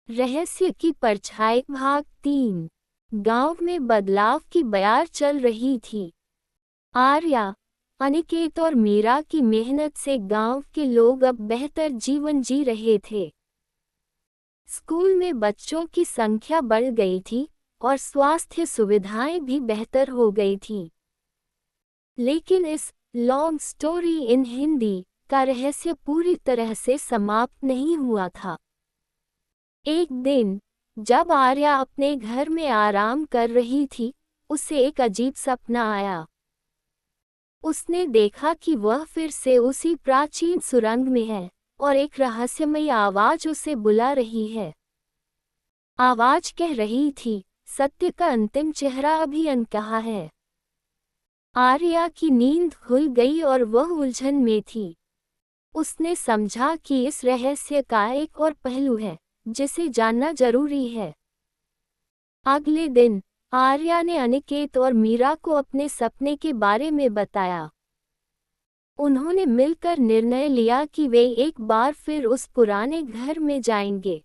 रहस्य की परछाई भाग 3। गांव में बदलाव की बयार चल रही थी। आर्या, अनिकेत और मीरा की मेहनत से गांव के लोग अब बेहतर जीवन जी रहे थे। स्कूल में बच्चों की संख्या बढ़ गई थी और स्वास्थ्य सुविधाएं भी बेहतर हो गई थीं। लेकिन इस लॉन्ग स्टोरी इन हिंदी का रहस्य पूरी तरह से समाप्त नहीं हुआ था। एक दिन जब आर्या अपने घर में आराम कर रही थी, उसे एक अजीब सपना आया। उसने देखा कि वह फिर से उसी प्राचीन सुरंग में है और एक रहस्यमयी आवाज उसे बुला रही है। आवाज कह रही थी, सत्य का अंतिम चेहरा अभी अनकहा है। आर्या की नींद खुल गई और वह उलझन में थी। उसने समझा कि इस रहस्य का एक और पहलू है जिसे जानना जरूरी है। अगले दिन आर्या ने अनिकेत और मीरा को अपने सपने के बारे में बताया। उन्होंने मिलकर निर्णय लिया कि वे एक बार फिर उस पुराने घर में जाएंगे।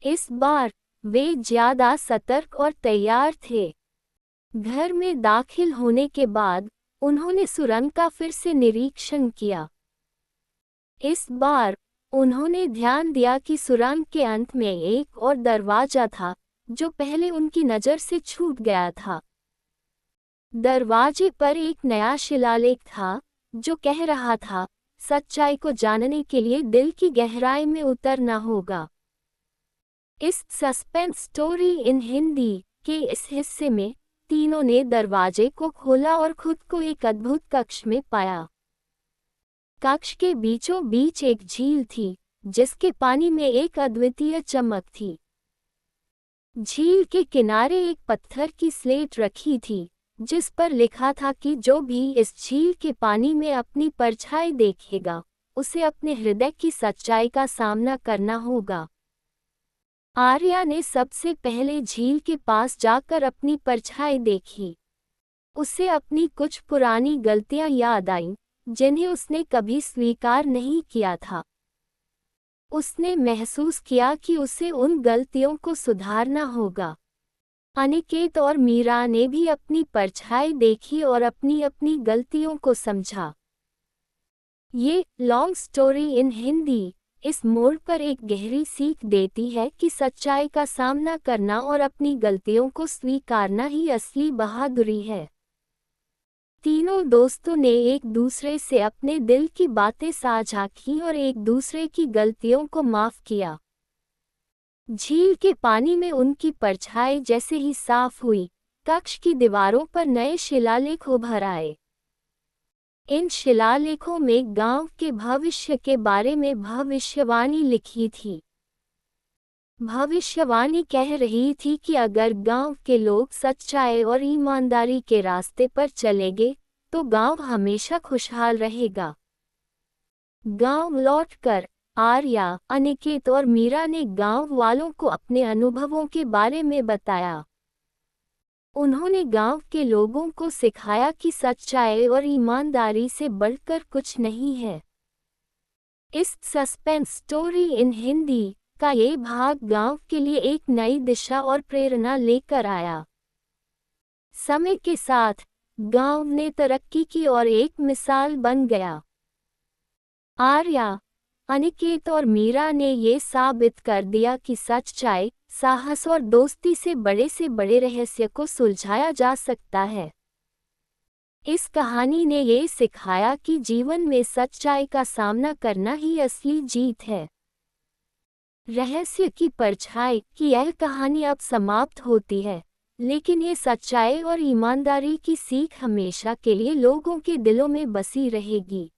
इस बार वे ज्यादा सतर्क और तैयार थे। घर में दाखिल होने के बाद उन्होंने सुरंग का फिर से निरीक्षण किया। इस बार उन्होंने ध्यान दिया कि सुरंग के अंत में एक और दरवाजा था जो पहले उनकी नज़र से छूट गया था। दरवाजे पर एक नया शिलालेख था जो कह रहा था, सच्चाई को जानने के लिए दिल की गहराई में उतरना होगा। इस सस्पेंस स्टोरी इन हिंदी के इस हिस्से में तीनों ने दरवाजे को खोला और खुद को एक अद्भुत कक्ष में पाया। कक्ष के बीचों बीच एक झील थी जिसके पानी में एक अद्वितीय चमक थी। झील के किनारे एक पत्थर की स्लेट रखी थी जिस पर लिखा था कि जो भी इस झील के पानी में अपनी परछाई देखेगा, उसे अपने हृदय की सच्चाई का सामना करना होगा। आर्या ने सबसे पहले झील के पास जाकर अपनी परछाई देखी। उसे अपनी कुछ पुरानी गलतियां याद आईं जिन्हें उसने कभी स्वीकार नहीं किया था। उसने महसूस किया कि उसे उन गलतियों को सुधारना होगा। अनिकेत और मीरा ने भी अपनी परछाई देखी और अपनी अपनी गलतियों को समझा। ये लॉन्ग स्टोरी इन हिंदी इस मोड़ पर एक गहरी सीख देती है कि सच्चाई का सामना करना और अपनी गलतियों को स्वीकारना ही असली बहादुरी है। तीनों दोस्तों ने एक दूसरे से अपने दिल की बातें साझा की और एक दूसरे की गलतियों को माफ किया। झील के पानी में उनकी परछाई जैसे ही साफ हुई, कक्ष की दीवारों पर नए शिलालेख उभर आए। इन शिलालेखों में गांव के भविष्य के बारे में भविष्यवाणी लिखी थी। भविष्यवाणी कह रही थी कि अगर गांव के लोग सच्चाई और ईमानदारी के रास्ते पर चलेंगे तो गांव हमेशा खुशहाल रहेगा। गांव लौटकर आर्या, अनिकेत और मीरा ने गांव वालों को अपने अनुभवों के बारे में बताया। उन्होंने गांव के लोगों को सिखाया कि सच्चाई और ईमानदारी से बढ़कर कुछ नहीं है। इस सस्पेंस स्टोरी इन हिंदी का ये भाग गांव के लिए एक नई दिशा और प्रेरणा लेकर आया। समय के साथ गांव ने तरक्की की और एक मिसाल बन गया। आर्या, अनिकेत और मीरा ने ये साबित कर दिया कि सच्चाई, साहस और दोस्ती से बड़े रहस्य को सुलझाया जा सकता है। इस कहानी ने ये सिखाया कि जीवन में सच्चाई का सामना करना ही असली जीत है। रहस्य की परछाई की यह कहानी अब समाप्त होती है, लेकिन ये सच्चाई और ईमानदारी की सीख हमेशा के लिए लोगों के दिलों में बसी रहेगी।